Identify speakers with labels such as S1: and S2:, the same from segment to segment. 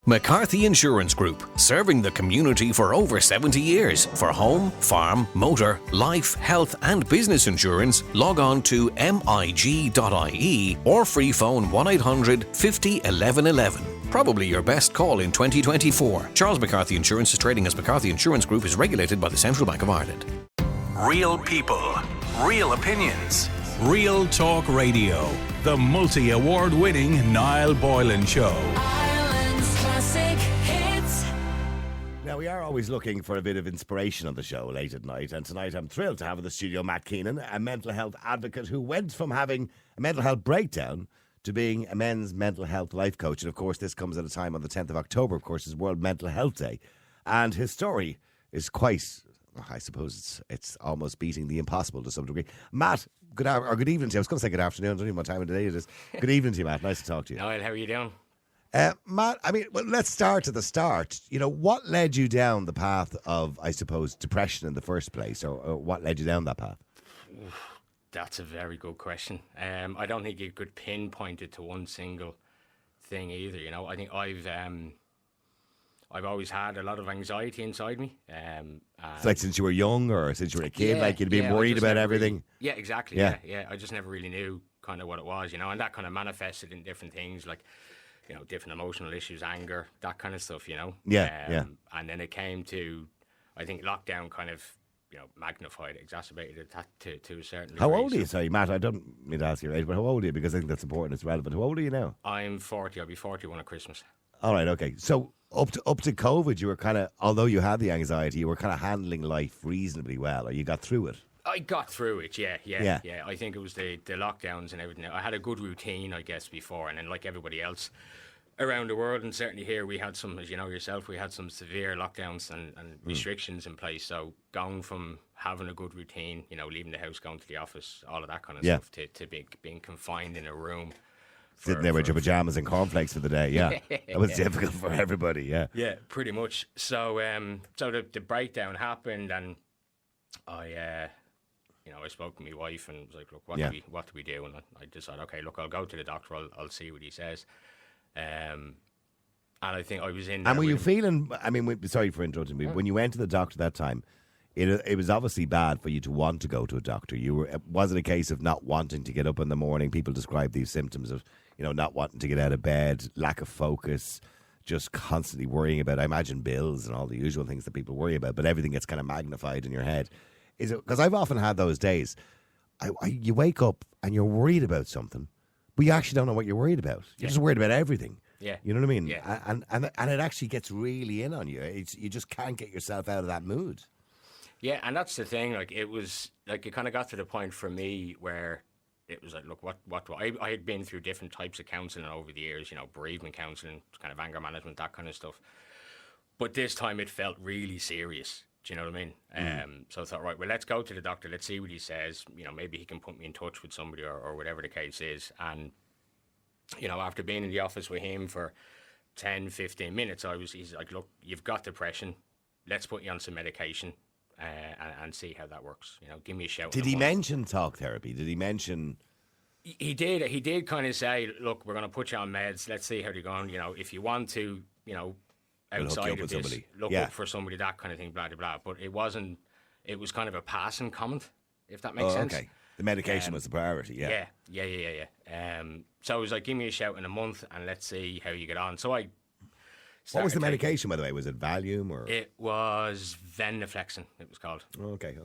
S1: McCarthy Insurance Group, serving the community for over 70 years. For home, farm, motor, life, health and business insurance, log on to mig.ie or free phone 1800 50 11 11. Probably your best call in 2024. Charles McCarthy Insurance is trading as McCarthy Insurance Group, is regulated by the Central Bank of Ireland.
S2: Real people, real opinions, Real Talk Radio. The multi-award winning Niall Boylan Show.
S3: Now, we are always looking for a bit of inspiration on the show late at night, and tonight I'm thrilled to have in the studio Matt Keenan, a mental health advocate who went from having a mental health breakdown to being a men's mental health life coach. And of course, this comes at a time on the 10th of October, of course, is World Mental Health Day. And his story is quite, I suppose it's almost beating the impossible to some degree. Matt, good evening to you. I was going to say good afternoon. I don't know what time of the day it is. Good evening to you, Matt. Nice to talk to you.
S4: Niall, how are you doing?
S3: Matt, let's start at the start. You know, what led you down the path of, I suppose, depression in the first place, or what led you down that path?
S4: That's a very good question. I don't think you could pinpoint it to one single thing either. You know, I think I've always had a lot of anxiety inside me.
S3: It's like since you were young, or since you were a kid, like you'd been worried about everything.
S4: Really, exactly. Yeah. I just never really knew kind of what it was, you know, and that kind of manifested in different things, like, you know, different emotional issues, anger, that kind of stuff, you know.
S3: Yeah.
S4: And then it came to, I think, lockdown kind of, you know, magnified, exacerbated that to a certain degree.
S3: How old are you? Sorry, Matt, I don't mean to ask your age, but how old are you? Because I think that's important, it's relevant. How old are you now?
S4: I'm 40. I'll be 41 at Christmas.
S3: All right, okay. So up to COVID, you were kind of, although you had the anxiety, you were kind of handling life reasonably well, or you got through it.
S4: I got through it, yeah. I think it was the lockdowns and everything. I had a good routine, I guess, before, and then like everybody else around the world, and certainly here, we had some, as you know yourself, we had some severe lockdowns and restrictions in place. So going from having a good routine, you know, leaving the house, going to the office, all of that kind of stuff, to being confined in a room.
S3: Sitting there with your pajamas and cornflakes for the day, yeah. That was difficult for everybody, yeah.
S4: Yeah, pretty much. So the breakdown happened, and I spoke to my wife and was like, look, what do we do? And I decided, okay, look, I'll go to the doctor, I'll see what he says. And I think I was in there.
S3: And were you feeling, sorry for interrupting me, when you went to the doctor that time, it was obviously bad for you to want to go to a doctor. Was it a case of not wanting to get up in the morning? People describe these symptoms of, you know, not wanting to get out of bed, lack of focus, just constantly worrying about, I imagine, bills and all the usual things that people worry about, but everything gets kind of magnified in your head. Is it, because I've often had those days, you wake up and you're worried about something, but you actually don't know what you're worried about. You're just worried about everything.
S4: Yeah.
S3: You know what I mean?
S4: Yeah.
S3: And it actually gets really in on you. You just can't get yourself out of that mood.
S4: Yeah, and that's the thing. Like, it was like, it kind of got to the point for me where it was like, look, what do I had been through different types of counselling over the years, you know, bereavement counselling, kind of anger management, that kind of stuff. But this time it felt really serious. Do you know what I mean? So I thought, right, well, let's go to the doctor. Let's see what he says. You know, maybe he can put me in touch with somebody or whatever the case is. And, you know, after being in the office with him for 10, 15 minutes, he's like, look, you've got depression. Let's put you on some medication and see how that works. You know, give me a shout.
S3: Did he mention talk therapy? Did he mention...
S4: He did kind of say, look, we're going to put you on meds. Let's see how they're going. You know, if you want to, you know, outside of this, look up for somebody, that kind of thing, blah, blah, blah. But it wasn't, it was kind of a passing comment, if that makes sense.
S3: Okay. The medication was the priority, yeah.
S4: Yeah. So it was like, give me a shout in a month and let's see how you get on. So I...
S3: What was the medication, by the way? Was it Valium or...?
S4: It was venlafaxine, it was called.
S3: Okay.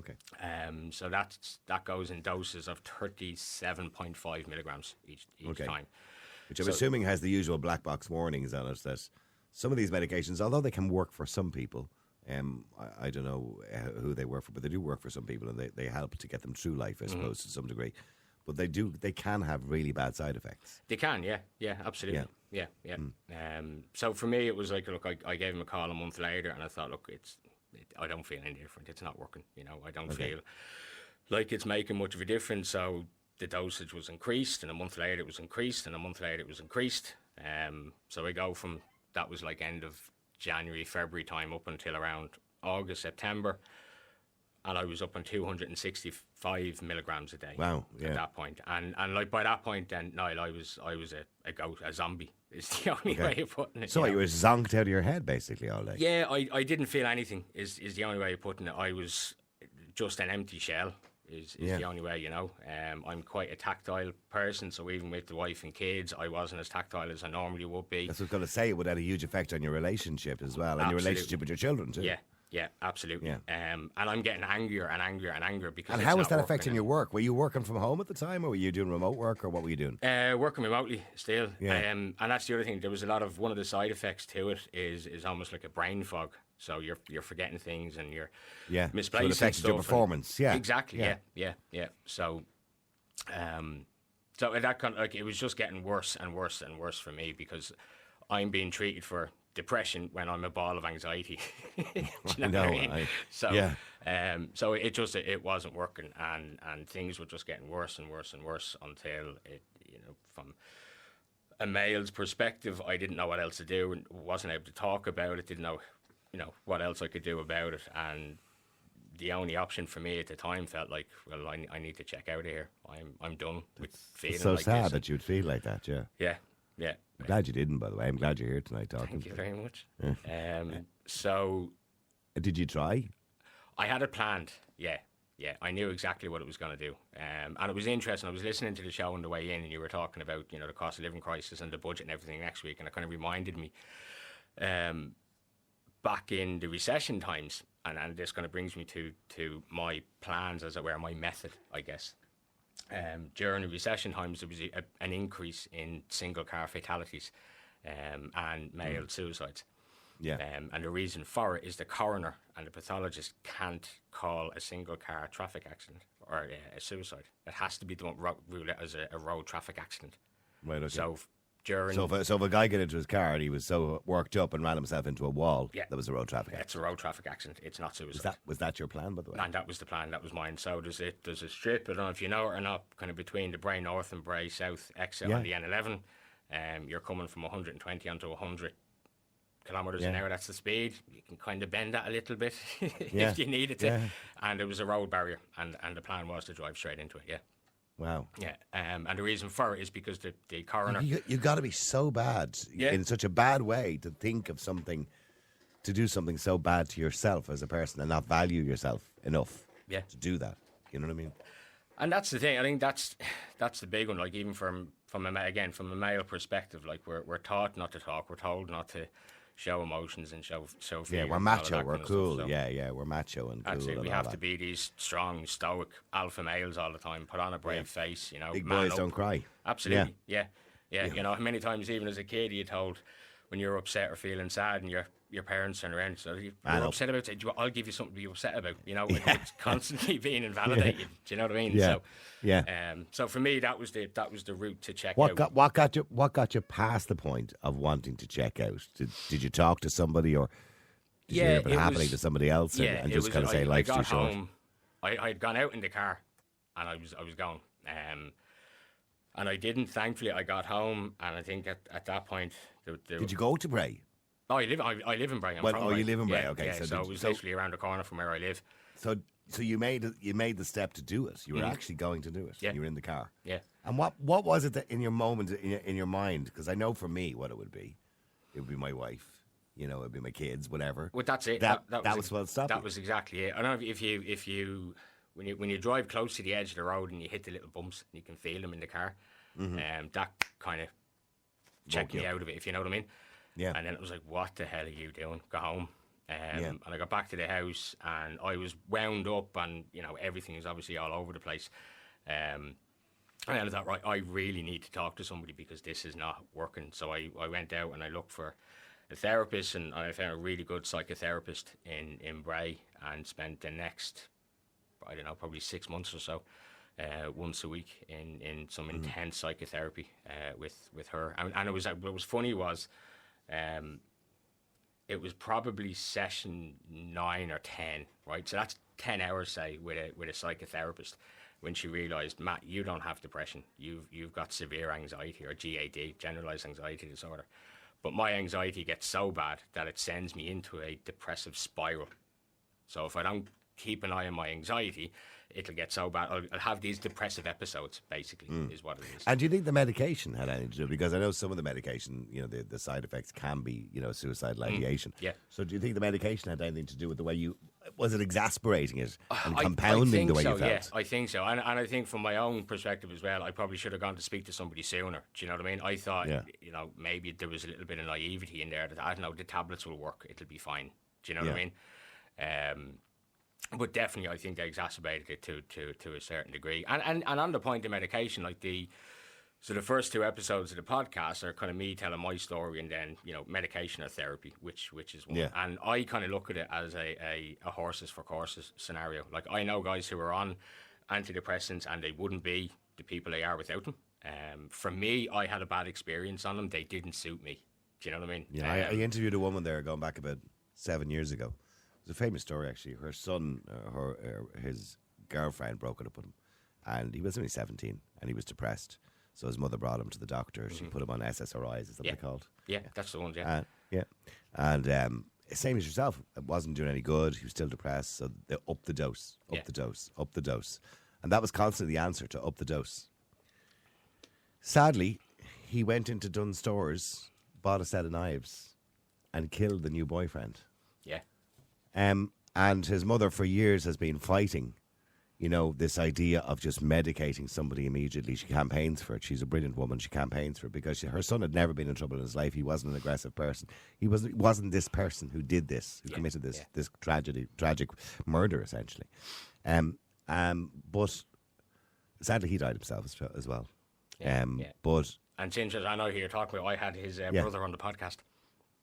S4: So that goes in doses of 37.5 milligrams each time.
S3: Which I'm assuming has the usual black box warnings on it, that some of these medications, although they can work for some people, I don't know who they work for, but they do work for some people, and they help to get them through life, I suppose, to some degree. But they can have really bad side effects.
S4: They can, yeah, absolutely. Yeah. So for me, it was like, look, I gave him a call a month later, and I thought, look, I don't feel any different. It's not working. You know, I don't feel like it's making much of a difference. So the dosage was increased, and a month later it was increased, and a month later it was increased. So I go from, that was like end of January, February time, up until around August, September. And I was up on 265 milligrams a day.
S3: Wow! Yeah.
S4: At that point, and like by that point, then Niall, I was a zombie Is the only way of putting it.
S3: So you were zonked out of your head basically all day.
S4: Yeah, I didn't feel anything. Is the only way of putting it. I was just an empty shell. Is the only way, I'm quite a tactile person, so even with the wife and kids, I wasn't as tactile as I normally would be.
S3: That's what I was going to say. It would have a huge effect on your relationship as well, and your relationship with your children too.
S4: Yeah, absolutely.
S3: Yeah.
S4: And I'm getting angrier and angrier and angrier because.
S3: And
S4: it's
S3: how was
S4: not
S3: that
S4: working
S3: affecting your work? Were you working from home at the time, or were you doing remote work, or what were you doing?
S4: Working remotely still.
S3: Yeah.
S4: And that's the other thing. There was one of the side effects to it is almost like a brain fog. So you're forgetting things and you're misplacing
S3: so it affected
S4: stuff
S3: your performance. Yeah,
S4: exactly. Yeah. So, so that kind of, like, it was just getting worse and worse and worse for me because I'm being treated for depression when I'm a ball of anxiety. Do you know what I mean? So it wasn't working, and things were just getting worse and worse and worse until it, from a male's perspective, I didn't know what else to do and wasn't able to talk about it. Didn't know, what else I could do about it, and the only option for me at the time felt like, well, I need to check out of here. I'm done with feeling.
S3: It's so
S4: like
S3: sad
S4: this.
S3: that you'd feel like that.
S4: Yeah.
S3: I'm glad you didn't, by the way. I'm glad you're here tonight talking.
S4: Thank you very much. So,
S3: did you try?
S4: I had it planned. Yeah. I knew exactly what it was going to do, and it was interesting. I was listening to the show on the way in, and you were talking about the cost of living crisis and the budget and everything next week, and it kind of reminded me back in the recession times, and this kind of brings me to my plans, as it were, my method, I guess. During the recession times, there was an increase in single car fatalities and male suicides.
S3: Yeah.
S4: And the reason for it is the coroner and the pathologist can't call a single car traffic accident or a suicide. It has to be ruled out as a road traffic accident.
S3: Right. Okay.
S4: So during
S3: so if a guy got into his car and he was so worked up and ran himself into a wall, that was a road traffic accident.
S4: It's a road traffic accident. It's not suicide.
S3: Was that your plan, by the way?
S4: And that was the plan. That was mine. So there's a strip, I don't know if you know it or not, kind of between the Bray North and Bray South exit on the N11. You're coming from 120 onto 100 kilometres an hour. That's the speed. You can kind of bend that a little bit if you needed to. And there was a road barrier, and the plan was to drive straight into it.
S3: Wow.
S4: Yeah. And the reason for it is because the coroner.
S3: You got to be so bad in such a bad way to think of something, to do something so bad to yourself as a person and not value yourself enough to do that. You know what I mean?
S4: And that's the thing. I think that's the big one. Like, even from a male perspective, like we're taught not to talk. We're told not to show emotions and show feelings.
S3: Yeah, we're macho. We're cool. Stuff, so we're macho and cool.
S4: That's it.
S3: And
S4: we
S3: all
S4: have
S3: that.
S4: to be these strong, stoic alpha males all the time. Put on a brave face.
S3: Big boys don't cry.
S4: Absolutely. Yeah. Many times, even as a kid, you're told when you're upset or feeling sad, and your parents turn around, so you're upset about it. I'll give you something to be upset about. It's constantly being invalidated. Do you know what I mean? So for me, that was the route to check out.
S3: What got you past the point of wanting to check out? Did you talk to somebody, or did you hear of it happening to somebody else, and just kind of say life's too short?
S4: I had gone out in the car, and I was going. And I didn't. Thankfully, I got home, and I think at that point,
S3: did you go to Bray?
S4: Oh, I live in Bray. I'm from
S3: Bray. You live in Bray? Okay,
S4: so it was literally around the corner from where I live.
S3: So you made the step to do it. You were actually going to do it.
S4: Yeah.
S3: You were in the car.
S4: Yeah.
S3: And what was it that in your moment, in your mind? Because I know for me what it would be. It would be my wife. It would be my kids. Whatever.
S4: Well, that's it.
S3: That was what stopped.
S4: That was exactly it. I don't know if you when you drive close to the edge of the road and you hit the little bumps and you can feel them in the car. That kind of checked me out of it, if you know what I mean.
S3: Yeah.
S4: And then it was like, what the hell are you doing? Go home. And I got back to the house, and I was wound up, and everything was obviously all over the place. And I thought, right, I really need to talk to somebody because this is not working. So I went out and I looked for a therapist, and I found a really good psychotherapist in Bray, and spent the next, I don't know, probably 6 months or so, once a week in some intense psychotherapy with her. And it was what was funny was, it was probably session 9 or 10, right? So that's 10 hours, say, with a psychotherapist, when she realised, Matt, you don't have depression. You've got severe anxiety, or GAD, generalised anxiety disorder. But my anxiety gets so bad that it sends me into a depressive spiral. So if I don't keep an eye on my anxiety, it'll get so bad. I'll have these depressive episodes, basically, is what it is.
S3: And do you think the medication had anything to do? Because I know some of the medication, the side effects can be, suicidal ideation.
S4: Yeah.
S3: So do you think the medication had anything to do with the way was it exasperating it and compounding the way you felt?
S4: Yeah, I think so. And I think from my own perspective as well, I probably should have gone to speak to somebody sooner. Do you know what I mean? I thought, maybe there was a little bit of naivety in there that, I don't know, the tablets will work, it'll be fine. Do you know what I mean? But definitely, I think they exacerbated it to a certain degree. And on the point of medication, like the first 2 episodes of the podcast are kind of me telling my story, and then medication or therapy, which is one.
S3: Yeah.
S4: And I kind of look at it as a horses for courses scenario. Like, I know guys who are on antidepressants and they wouldn't be the people they are without them. For me, I had a bad experience on them. They didn't suit me. Do you know what I mean?
S3: Yeah, I interviewed a woman there going back about 7 years ago. It was a famous story, actually. Her son, his girlfriend broke it up with him, and he was only 17, and he was depressed. So his mother brought him to the doctor. She put him on SSRIs, is that what they're called?
S4: Yeah, that's the ones, yeah.
S3: And same as yourself, it wasn't doing any good. He was still depressed, so they upped the dose, up the dose. And that was constantly the answer, to up the dose. Sadly, he went into Dunnes Stores, bought a set of knives, and killed the new boyfriend.
S4: Yeah.
S3: And his mother for years has been fighting, this idea of just medicating somebody immediately. She campaigns for it. She's a brilliant woman. She campaigns for it because her son had never been in trouble in his life. He wasn't an aggressive person. He wasn't this person who did this, who committed this tragic murder, essentially. But sadly, he died himself as well. But
S4: and since I know who you're talking about, I had his brother on the podcast.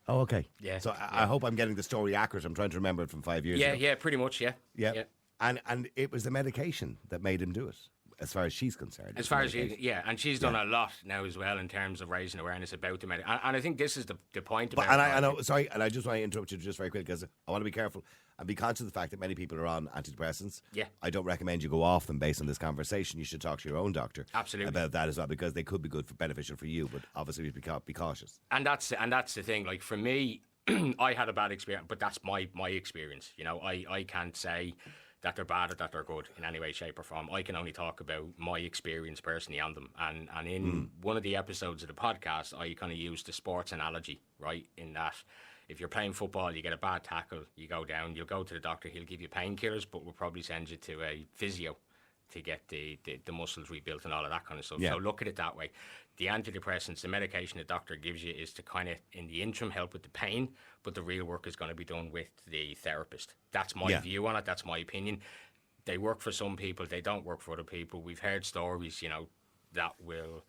S3: Oh, okay.
S4: Yeah.
S3: So I hope I'm getting the story accurate. I'm trying to remember it from 5 years ago.
S4: Yeah, pretty much, yeah.
S3: And it was the medication that made him do it, as far as she's concerned.
S4: As far as and she's done a lot now as well in terms of raising awareness about the medication. And I think this is the point about it.
S3: I know, sorry, and I just want to interrupt you just very quick, because I want to be careful and be conscious of the fact that many people are on antidepressants.
S4: Yeah.
S3: I don't recommend you go off them based on this conversation. You should talk to your own doctor.
S4: Absolutely.
S3: About that as well, because they could be beneficial for you, but obviously be cautious.
S4: And that's the thing. Like, for me, I had a bad experience, but that's my experience. I can't say that they're bad or that they're good in any way, shape or form. I can only talk about my experience personally on them. And in one of the episodes of the podcast, I kind of used the sports analogy, right? In that, if you're playing football, you get a bad tackle, you go down, you'll go to the doctor, he'll give you painkillers, but we'll probably send you to a physio to get the muscles rebuilt and all of that kind of stuff.
S3: Yeah.
S4: So look at it that way. The antidepressants, the medication the doctor gives you is to kind of, in the interim, help with the pain, but the real work is going to be done with the therapist. That's my view on it. That's my opinion. They work for some people. They don't work for other people. We've heard stories, that will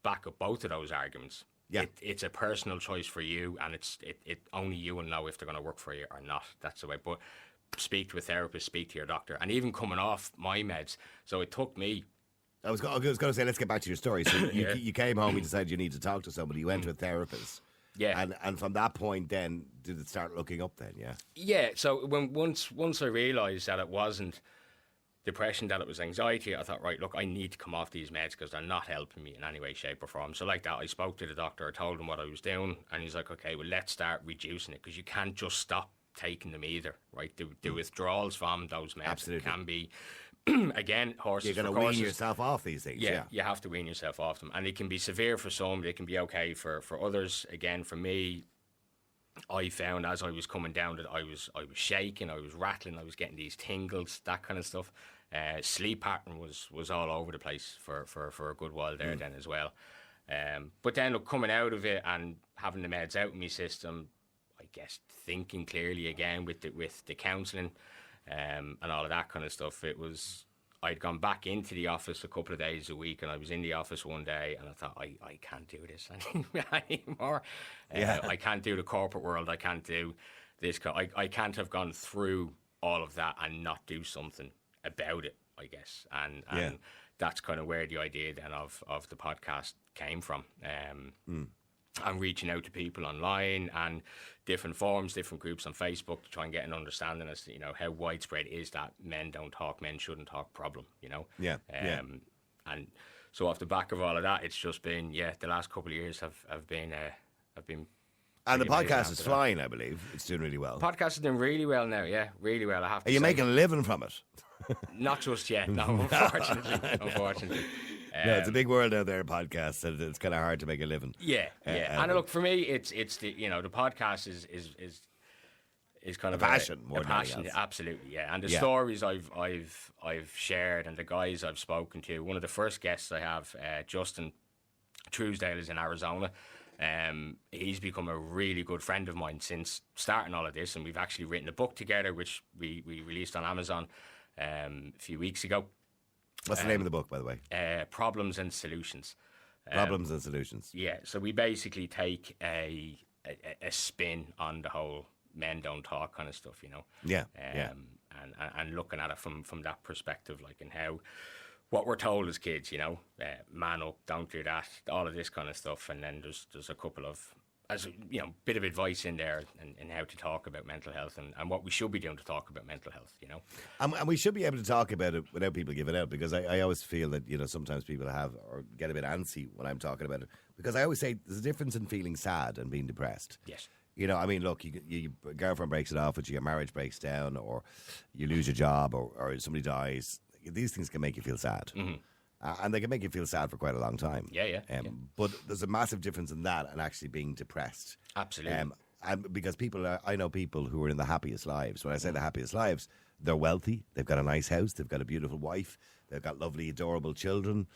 S4: back up both of those arguments.
S3: Yeah.
S4: It's a personal choice for you, and it only you will know if they're going to work for you or not. That's the way. But speak to a therapist, speak to your doctor. And even coming off my meds, so it took me...
S3: I was going to say, let's get back to your story. So you came home, you decided you need to talk to somebody, you went to a therapist.
S4: Yeah.
S3: And from that point then, did it start looking up then, yeah?
S4: Yeah, so once I realised that it wasn't depression, that it was anxiety, I thought, right, look, I need to come off these meds because they're not helping me in any way, shape or form. So like that, I spoke to the doctor, I told him what I was doing, and he's like, okay, well, let's start reducing it, because you can't just stop taking them either, right? The withdrawals from those meds can be, again, horses for courses.
S3: You're going to wean yourself off these things, yeah.
S4: You have to wean yourself off them. And it can be severe for some, they can be okay for others. Again, for me, I found as I was coming down that I was shaking, I was rattling, I was getting these tingles, that kind of stuff. Sleep pattern was all over the place for a good while there then as well. But then, look, coming out of it and having the meds out in my system, I guess thinking clearly again with the counselling and all of that kind of stuff, I'd gone back into the office a couple of days a week, and I was in the office one day and I thought, I can't do this anymore. I can't do the corporate world, I can't do this. I can't have gone through all of that and not do something about it, I guess. And that's kind of where the idea then of the podcast came from. And reaching out to people online and different forums, different groups on Facebook to try and get an understanding as to, how widespread is that men don't talk, men shouldn't talk problem, And so off the back of all of that, it's just been, the last couple of years have been
S3: and the podcast is flying, I believe. It's doing really well.
S4: Podcast is doing really well now, really well. I have to
S3: Are you
S4: say.
S3: making a living from it?
S4: Not just yet, no, unfortunately.
S3: No, it's a big world out there, podcasts, and it's kind of hard to make a living.
S4: Yeah. And look, for me, it's the the podcast is kind of
S3: a passion more
S4: than
S3: anything else.
S4: Absolutely, yeah. And the stories I've shared and the guys I've spoken to. One of the first guests I have, Justin Truesdale, is in Arizona. He's become a really good friend of mine since starting all of this, and we've actually written a book together, which we released on Amazon a few weeks ago.
S3: What's the name of the book, by the way?
S4: Problems and Solutions.
S3: Problems and Solutions.
S4: Yeah, so we basically take a spin on the whole men don't talk kind of stuff,
S3: Yeah,
S4: and looking at it from that perspective, like, and how what we're told as kids, man up, don't do that, all of this kind of stuff, and then there's a couple of, as bit of advice in there and how to talk about mental health and what we should be doing to talk about mental health,
S3: And we should be able to talk about it without people giving out, because I always feel that, sometimes people have or get a bit antsy when I'm talking about it, because I always say there's a difference in feeling sad and being depressed.
S4: Yes.
S3: Look, your girlfriend breaks it off with you, your marriage breaks down, or you lose your job, or somebody dies. These things can make you feel sad.
S4: Mm-hmm.
S3: And they can make you feel sad for quite a long time.
S4: Yeah.
S3: But there's a massive difference in that and actually being depressed.
S4: Absolutely.
S3: And because I know people who are in the happiest lives. When I say the happiest lives, they're wealthy, they've got a nice house, they've got a beautiful wife, they've got lovely, adorable children.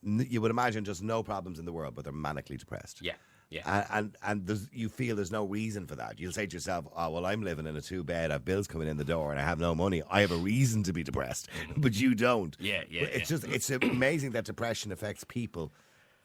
S3: You would imagine just no problems in the world, but they're manically depressed.
S4: Yeah.
S3: And you feel there's no reason for that. You'll say to yourself, oh, well, I'm living in a 2-bed, I've bills coming in the door, and I have no money. I have a reason to be depressed, but you don't.
S4: Yeah.
S3: It's amazing that depression affects people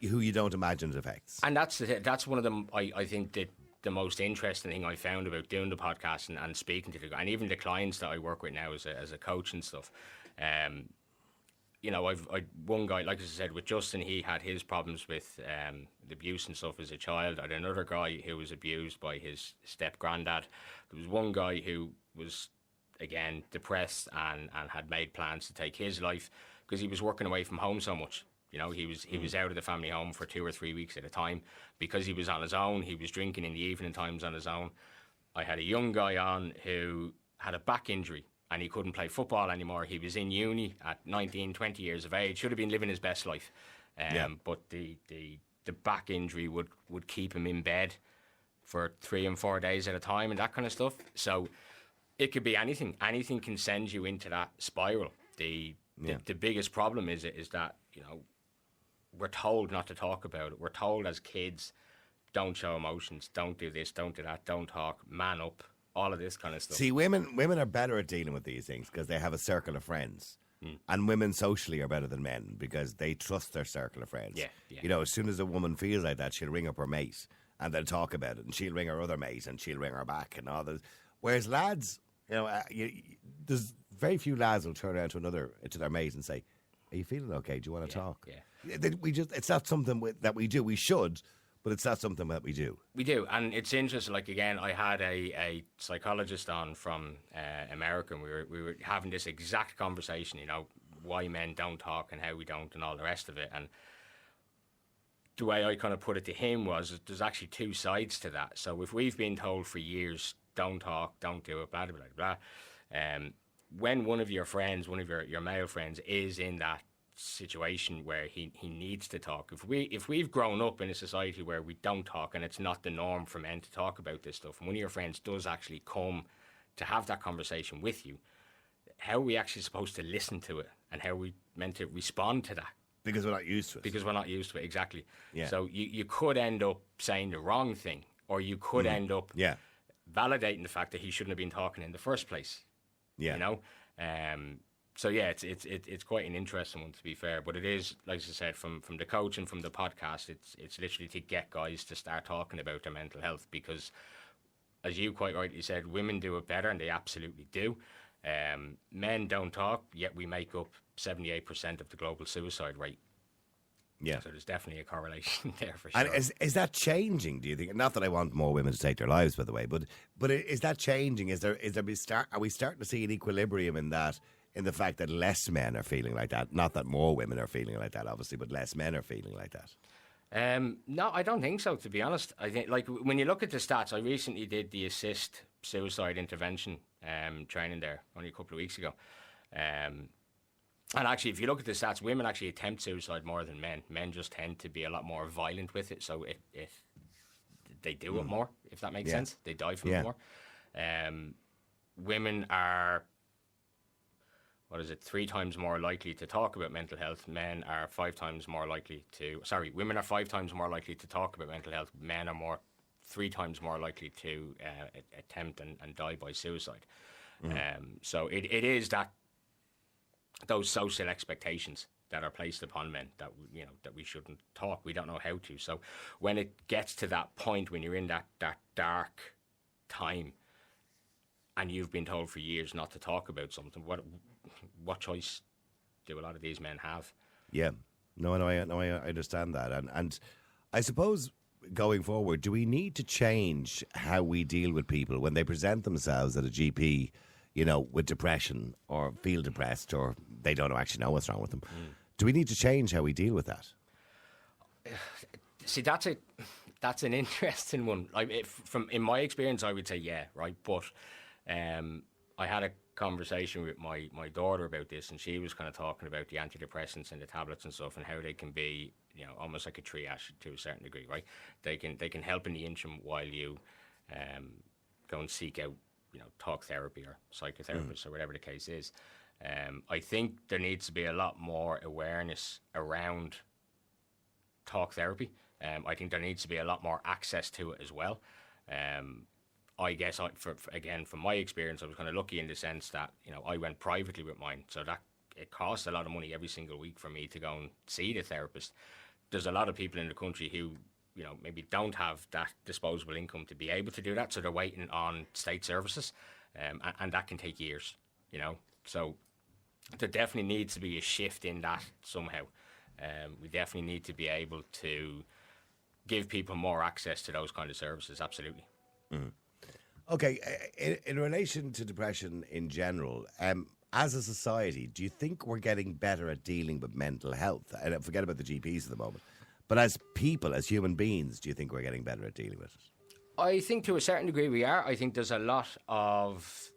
S3: who you don't imagine it affects.
S4: And that's one of them, I think, that the most interesting thing I found about doing the podcast and speaking to and even the clients that I work with now as a coach and stuff. I've one guy, like I said, with Justin, he had his problems with the abuse and stuff as a child. I had another guy who was abused by his step-granddad. There was one guy who was, again, depressed and had made plans to take his life because he was working away from home so much. He was out of the family home for 2 or 3 weeks at a time because he was on his own. He was drinking in the evening times on his own. I had a young guy on who had a back injury and he couldn't play football anymore. He was in uni at 19, 20 years of age. Should have been living his best life. But the back injury would keep him in bed for 3 and 4 days at a time and that kind of stuff. So it could be anything. Anything can send you into that spiral. The biggest problem is that, we're told not to talk about it. We're told as kids, don't show emotions, don't do this, don't do that, don't talk, man up. All of this kind of stuff.
S3: See, women are better at dealing with these things because they have a circle of friends. And women socially are better than men because they trust their circle of friends.
S4: Yeah.
S3: As soon as a woman feels like that, she'll ring up her mate and they'll talk about it. And she'll ring her other mate and she'll ring her back and all this. Whereas lads, there's very few lads will turn around to their mate and say, are you feeling okay? Do you want to talk?
S4: Yeah.
S3: It's not something that we do. We should. But it's not something that we do.
S4: We do, and it's interesting. Like, again, I had a psychologist on from America, and we were having this exact conversation. Why men don't talk and how we don't, and all the rest of it. And the way I kind of put it to him was, there's actually two sides to that. So if we've been told for years, don't talk, don't do it, blah blah blah blah, when one of your friends, one of your male friends, is in that situation where he needs to talk. If we've grown up in a society where we don't talk and it's not the norm for men to talk about this stuff, and one of your friends does actually come to have that conversation with you, how are we actually supposed to listen to it and how are we meant to respond to that?
S3: Because we're not used to it.
S4: Because we're not used to it, exactly.
S3: Yeah.
S4: So you could end up saying the wrong thing, or you could end up validating the fact that he shouldn't have been talking in the first place.
S3: Yeah.
S4: So yeah, it's quite an interesting one, to be fair. But it is, like I said, from the coach and from the podcast, it's literally to get guys to start talking about their mental health, because, as you quite rightly said, women do it better, and they absolutely do. Men don't talk, yet we make up 78% of the global suicide rate.
S3: Yeah.
S4: So there's definitely a correlation there for sure.
S3: And is that changing, do you think? Not that I want more women to take their lives, by the way, but is that changing? Are we starting to see an equilibrium in that? In the fact that less men are feeling like that. Not that more women are feeling like that, obviously, but less men are feeling like that.
S4: No, I don't think so, to be honest. I think, like, when you look at the stats, I recently did the assist suicide intervention training there only a couple of weeks ago. And actually, if you look at the stats, women actually attempt suicide more than men. Men just tend to be a lot more violent with it, so if they do it more, if that makes sense. They die from it more. Women are, 3 times more likely to talk about mental health. Men are 5 times more likely to, women are 5 times more likely to talk about mental health. Men are 3 times more likely to attempt and die by suicide. So it is those social expectations that are placed upon men that we shouldn't talk. We don't know how to. So when it gets to that point, when you're in that dark time, and you've been told for years not to talk about something, what choice do a lot of these men have?
S3: Yeah, no, I understand that, and I suppose going forward, do we need to change how we deal with people when they present themselves at a GP? With depression or feel depressed or they don't actually know what's wrong with them. Do we need to change how we deal with that?
S4: See, that's an interesting one. In my experience, I would say right. But I had a conversation with my daughter about this, and she was kind of talking about the antidepressants and the tablets and stuff, and how they can be, almost like a triage to a certain degree, right? They can help in the interim while you go and seek out talk therapy or psychotherapist or whatever the case is. I think there needs to be a lot more awareness around talk therapy. I think there needs to be a lot more access to it as well. I guess, from my experience, I was kind of lucky in the sense that, I went privately with mine, so that it costs a lot of money every single week for me to go and see the therapist. There's a lot of people in the country who maybe don't have that disposable income to be able to do that, so they're waiting on state services, and that can take years, So there definitely needs to be a shift in that somehow. We definitely need to be able to give people more access to those kind of services, absolutely.
S3: Okay, in relation to depression in general, as a society, do you think we're getting better at dealing with mental health? And forget about the GPs at the moment. But as people, as human beings, do you think we're getting better at dealing with it?
S4: I think to a certain degree we are. I think there's a lot of,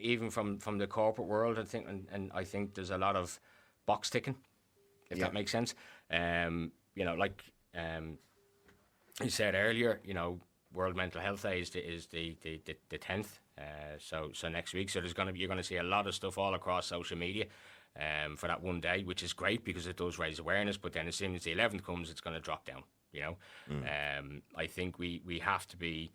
S4: even from the corporate world, I think, and I think there's a lot of box ticking, if that makes sense. You said earlier, World Mental Health Day is the 10th. So next week, you're going to see a lot of stuff all across social media. For that one day, which is great because it does raise awareness, but then as soon as the 11th comes, it's going to drop down, I think we have to be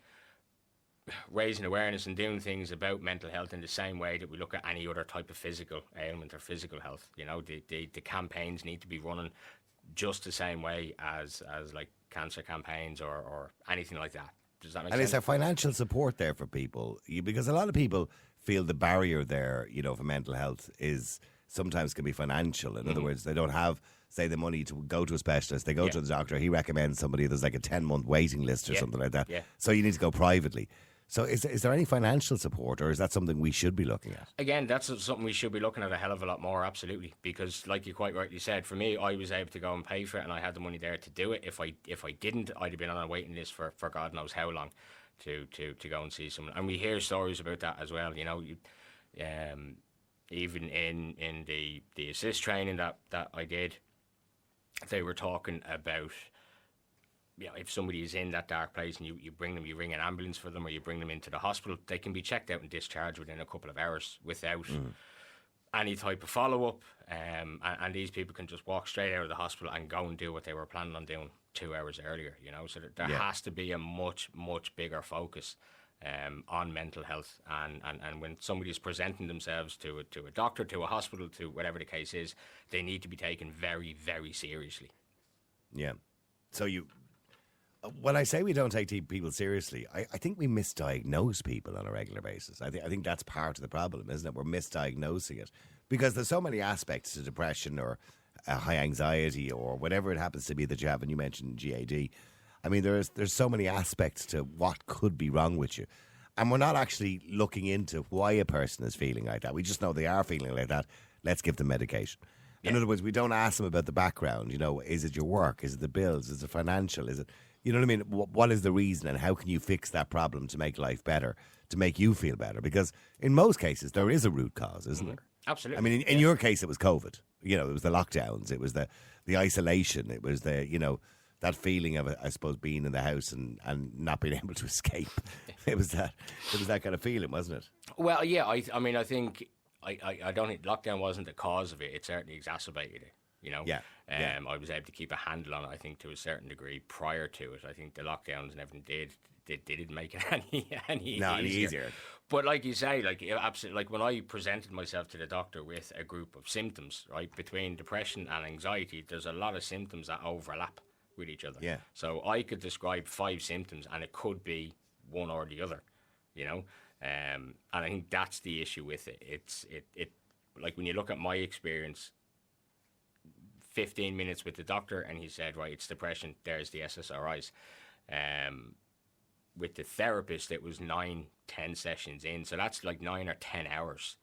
S4: raising awareness and doing things about mental health in the same way that we look at any other type of physical ailment or physical health. The campaigns need to be running just the same way as like cancer campaigns or anything like that. Does that make sense?
S3: And is there financial support there for people? Because a lot of people feel the barrier there, for mental health is sometimes can be financial. In other words, they don't have, say, the money to go to a specialist. They go to the doctor. He recommends somebody. There's like a 10-month waiting list or something like that. Yeah. So you need to go privately. So is there any financial support, or is that something we should be looking at?
S4: Again, that's something we should be looking at a hell of a lot more, absolutely. Because like you quite rightly said, for me, I was able to go and pay for it, and I had the money there to do it. If I didn't, I'd have been on a waiting list for God knows how long to go and see someone. And we hear stories about that as well. Even in the assist training that I did, they were talking about, if somebody is in that dark place and you bring them, you ring an ambulance for them or you bring them into the hospital, they can be checked out and discharged within a couple of hours without any type of follow-up. And these people can just walk straight out of the hospital and go and do what they were planning on doing 2 hours earlier, So there has to be a much, much bigger focus on mental health, and when somebody's presenting themselves to a doctor, to a hospital, to whatever the case is, they need to be taken very, very seriously.
S3: Yeah. So when I say we don't take people seriously, I think we misdiagnose people on a regular basis. I think that's part of the problem, isn't it? We're misdiagnosing it because there's so many aspects to depression or high anxiety or whatever it happens to be that you have, and you mentioned GAD. I mean, there's so many aspects to what could be wrong with you. And we're not actually looking into why a person is feeling like that. We just know they are feeling like that. Let's give them medication. Yeah. In other words, we don't ask them about the background. Is it your work? Is it the bills? Is it financial? Is it, you know what I mean? What is the reason, and how can you fix that problem to make life better, to make you feel better? Because in most cases, there is a root cause, isn't there?
S4: Absolutely.
S3: I mean, in your case, it was COVID. It was the lockdowns. It was the isolation. It was that feeling of, I suppose, being in the house and not being able to escape. It was that kind of feeling, wasn't it?
S4: Well, yeah. I mean, I think I don't think lockdown wasn't the cause of it. It certainly exacerbated it.
S3: Yeah.
S4: I was able to keep a handle on it, I think, to a certain degree prior to it. I think the lockdowns and everything didn't make it any easier. But like you say, absolutely, like when I presented myself to the doctor with a group of symptoms, right, between depression and anxiety, there's a lot of symptoms that overlap with each other.
S3: Yeah.
S4: So I could describe 5 symptoms, and it could be one or the other, and I think that's the issue with it. It's like when you look at my experience. 15 minutes with the doctor, and he said, right, it's depression, there's the SSRIs. With the therapist, it was 9-10 sessions in, so that's like 9 or 10 hours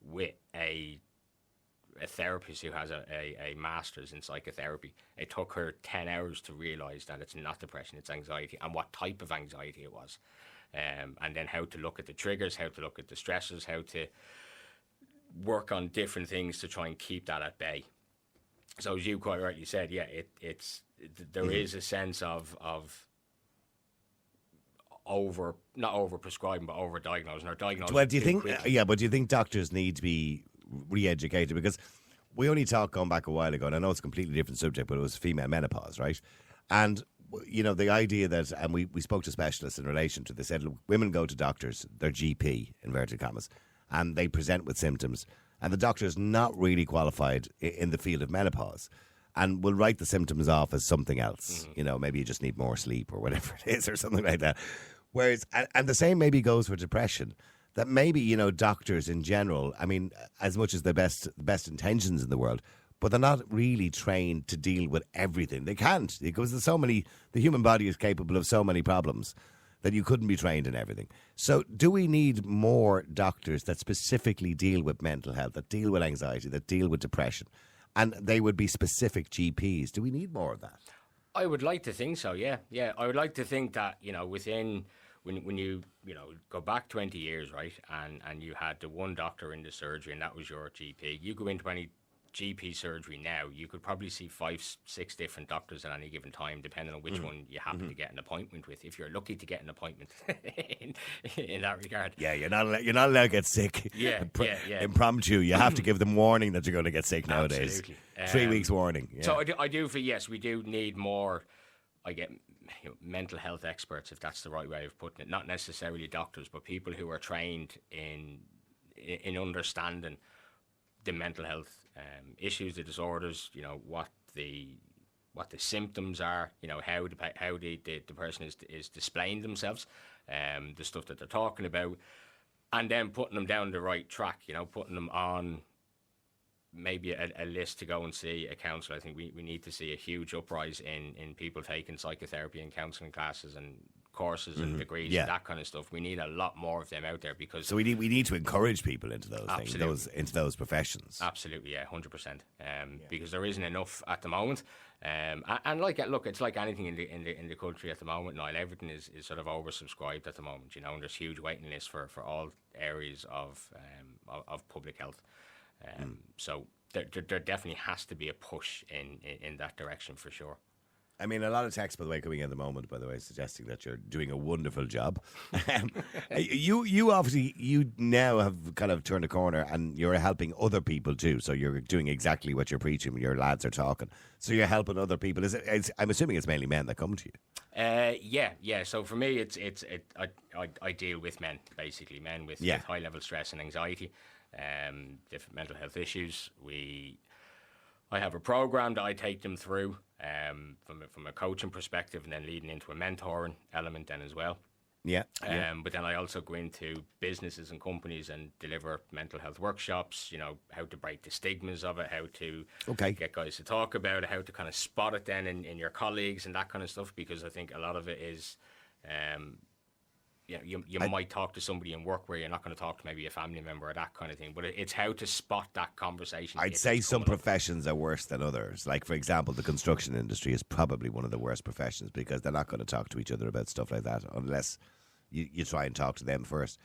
S4: with a therapist who has a master's in psychotherapy. It took her 10 hours to realise that it's not depression, it's anxiety, and what type of anxiety it was. And then how to look at the triggers, how to look at the stressors, how to work on different things to try and keep that at bay. So as you quite rightly said, yeah, there is a sense of not over prescribing, but over diagnosing or diagnosing.
S3: Well, do you think? But do you think doctors need to be re-educated? Because we only talked going back a while ago, and I know it's a completely different subject, but it was female menopause, right? And the idea that, and we spoke to specialists in relation to this, said, look, women go to doctors, their GP, inverted commas, and they present with symptoms. And the doctor is not really qualified in the field of menopause and will write the symptoms off as something else.
S4: Mm-hmm.
S3: Maybe you just need more sleep or whatever it is or something like that. Whereas, and the same maybe goes for depression, that maybe, doctors in general, I mean, as much as the best intentions in the world, but they're not really trained to deal with everything. They can't, because there's so many, the human body is capable of so many problems that you couldn't be trained in everything. So do we need more doctors that specifically deal with mental health, that deal with anxiety, that deal with depression, and they would be specific GPs? Do we need more of that?
S4: I would like to think so, yeah. I would like to think that, within, when you go back 20 years, right, and you had the one doctor in the surgery and that was your GP, you go into any GP surgery now, you could probably see 5-6 different doctors at any given time, depending on which one you happen to get an appointment with. If you're lucky to get an appointment in that regard.
S3: Yeah, you're not allowed to get sick.
S4: Yeah.
S3: Impromptu. You have to give them warning that you're going to get sick nowadays.
S4: Absolutely.
S3: 3 weeks warning. Yeah.
S4: So I do feel, yes, we do need more. I get mental health experts, if that's the right way of putting it. Not necessarily doctors, but people who are trained in understanding the mental health issues, the disorders, what the symptoms are, how the person is displaying themselves, the stuff that they're talking about, and then putting them down the right track, putting them on maybe a list to go and see a counsellor. I think we need to see a huge uprise in people taking psychotherapy and counselling classes and courses and degrees and that kind of stuff. We need a lot more of them out there, because
S3: so we need to encourage people into those things, into those professions.
S4: Absolutely, yeah, 100%. Because there isn't enough at the moment. And look, it's like anything in the country at the moment. Niall, everything is sort of oversubscribed at the moment. And there's huge waiting lists for all areas of public health. So there definitely has to be a push in that direction for sure.
S3: I mean, a lot of texts, by the way, coming in at the moment, by the way, suggesting that you're doing a wonderful job. You obviously, you now have kind of turned a corner and you're helping other people too. So you're doing exactly what you're preaching when your lads are talking. So you're helping other people. I'm assuming it's mainly men that come to you.
S4: Yeah. So for me, I deal with men, basically, men with high level stress and anxiety, different mental health issues. I have a program that I take them through from a coaching perspective, and then leading into a mentoring element then as well. But then I also go into businesses and companies and deliver mental health workshops, how to break the stigmas of it, how to get guys to talk about it, how to kind of spot it then in your colleagues and that kind of stuff, because I think a lot of it is... you might talk to somebody in work where you're not going to talk to maybe a family member or that kind of thing, but it's how to spot that conversation.
S3: I'd say some professions are worse than others. Like, for example, the construction industry is probably one of the worst professions, because they're not going to talk to each other about stuff like that unless you try and talk to them first.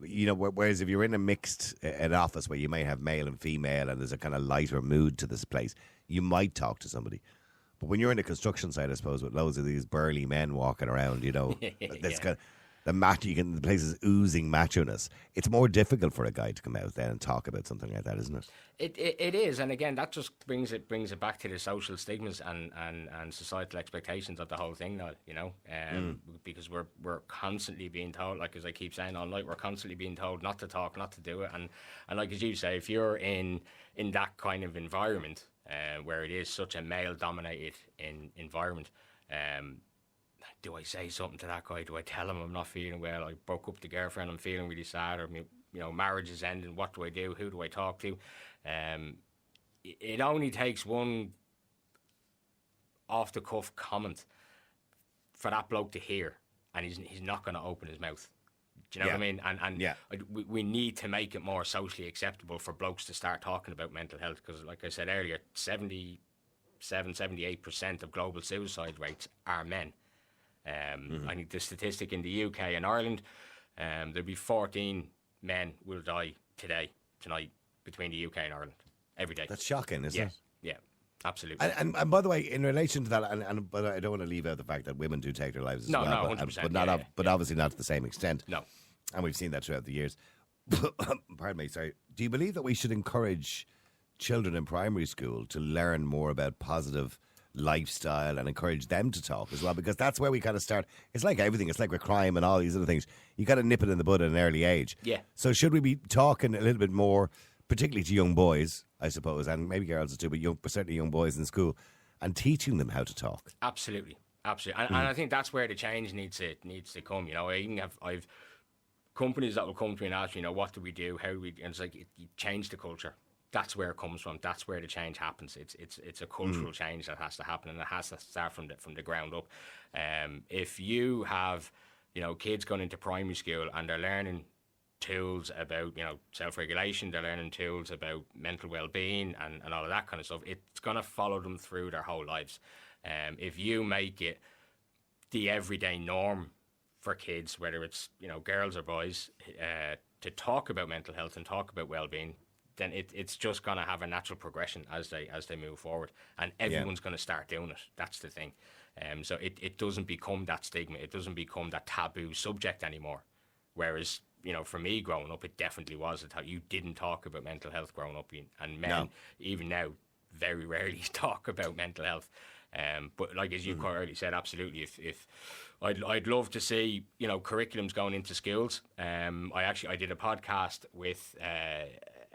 S3: You know, whereas if you're in a mixed an office where you may have male and female and there's a kind of lighter mood to this place, you might talk to somebody. But when you're in a construction site, I suppose, with loads of these burly men walking around, you know, that's kind of, the place is oozing macho-ness. It's more difficult for a guy to come out there and talk about something like that, isn't it?
S4: It is, and again, that just brings it back to the social stigmas and societal expectations of the whole thing now, you know, because we're constantly being told, like as I keep saying all night, we're constantly being told not to talk, not to do it, and like as you say, if you're in that kind of environment where it is such a male-dominated environment, do I say something to that guy? Do I tell him I'm not feeling well? I broke up with the girlfriend, I'm feeling really sad, or you know, marriage is ending. What do I do? Who do I talk to? It only takes one off-the-cuff comment for that bloke to hear, and he's not going to open his mouth. Do you know what I mean? And we need to make it more socially acceptable for blokes to start talking about mental health, because, like I said earlier, 78% of global suicide rates are men. I think the statistic in the UK and Ireland, there'll be 14 men will die tonight, between the UK and Ireland, every day.
S3: That's shocking, isn't it?
S4: Yeah, absolutely.
S3: And by the way, in relation to that, but I don't want to leave out the fact that women do take their lives as well.
S4: No, 100%.
S3: But obviously not to the same extent.
S4: No.
S3: And we've seen that throughout the years. Pardon me, sorry. Do you believe that we should encourage children in primary school to learn more about positive lifestyle and encourage them to talk as well? Because that's where we kind of start. It's like everything. It's like with crime and all these other things. You got to nip it in the bud at an early age.
S4: Yeah.
S3: So should we be talking a little bit more, particularly to young boys, I suppose, and maybe girls too, but certainly young boys in school, and teaching them how to talk?
S4: Absolutely. And I think that's where the change needs to come. You know, I've companies that will come to me and ask, you know, what do we do? How do we? And it's like, you change the culture. That's where it comes from. That's where the change happens. It's a cultural change that has to happen, and it has to start from the ground up. If you have, you know, kids going into primary school and they're learning tools about, you know, self-regulation, they're learning tools about mental well-being and all of that kind of stuff, it's going to follow them through their whole lives. If you make it the everyday norm for kids, whether it's, you know, girls or boys, to talk about mental health and talk about well-being, then it's just going to have a natural progression as they move forward, and everyone's going to start doing it. That's the thing. So it doesn't become that stigma. It doesn't become that taboo subject anymore. Whereas, you know, for me growing up, it definitely was. You didn't talk about mental health growing up, and men, even now, very rarely talk about mental health. But like as you quite early said, absolutely. If I'd love to see, you know, curriculums going into schools. I did a podcast with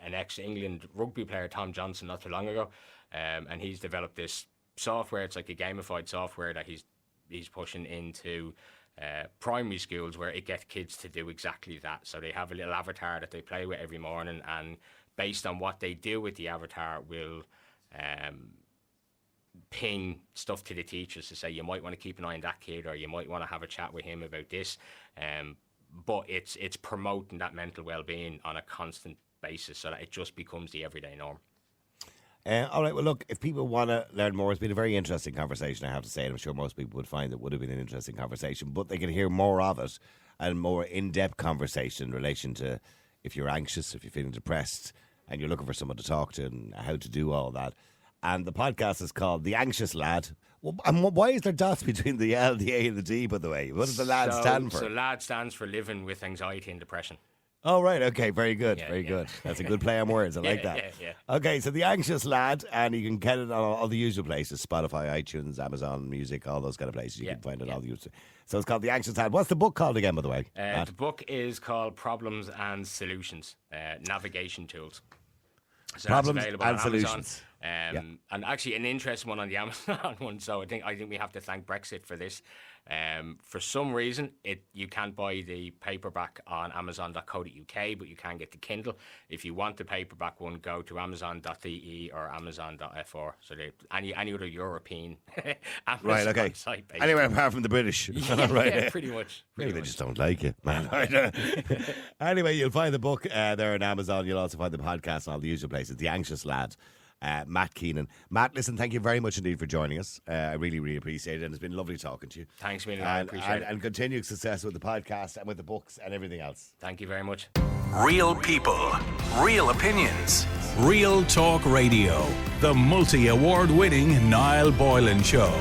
S4: an ex-England rugby player, Tom Johnson, not too long ago, and he's developed this software. It's like a gamified software that he's pushing into primary schools, where it gets kids to do exactly that. So they have a little avatar that they play with every morning, and based on what they do with the avatar, will ping stuff to the teachers to say, you might want to keep an eye on that kid, or you might want to have a chat with him about this. But it's promoting that mental well-being on a constant basis, so that it just becomes the everyday norm.
S3: All right, well, look, if people want to learn more, it's been a very interesting conversation, I have to say, and I'm sure most people would find it would have been an interesting conversation, but they can hear more of it and more in-depth conversation in relation to if you're anxious, if you're feeling depressed, and you're looking for someone to talk to and how to do all that. And the podcast is called The Anxious Lad. Well, and why is there dots between the L, the A and the D, by the way? What does the LAD stand for?
S4: So LAD stands for living with anxiety and depression.
S3: Oh, right. Okay. Very good.
S4: Yeah,
S3: very
S4: yeah.
S3: good. That's a good play on words. I like that.
S4: Yeah.
S3: Okay. So The Anxious Lad, and you can get it on all the usual places: Spotify, iTunes, Amazon Music, all those kind of places. You can find it all the usual. So it's called The Anxious Lad. What's the book called again, by the way?
S4: The book is called Problems and Solutions, Navigation Tools. So
S3: Problems
S4: that's available
S3: and
S4: on
S3: Solutions.
S4: Amazon. And actually an interesting one on the Amazon one. So I think we have to thank Brexit for this. For some reason, you can't buy the paperback on Amazon.co.uk, but you can get the Kindle. If you want the paperback one, go to Amazon.de or Amazon.fr. So any other European Amazon site. Basically.
S3: Anywhere apart from the British. Right.
S4: Yeah, pretty much.
S3: Maybe they just don't like it, man. Anyway, you'll find the book there on Amazon. You'll also find the podcast on all the usual places. The Anxious Lad. Matt Keenan. Matt, listen, thank you very much indeed for joining us. I really, really appreciate it, and it's been lovely talking to you.
S4: Thanks, Keenan. I appreciate it.
S3: And continued success with the podcast and with the books and everything else.
S4: Thank you very much.
S2: Real people, real opinions, Real Talk Radio. The multi-award winning Niall Boylan Show.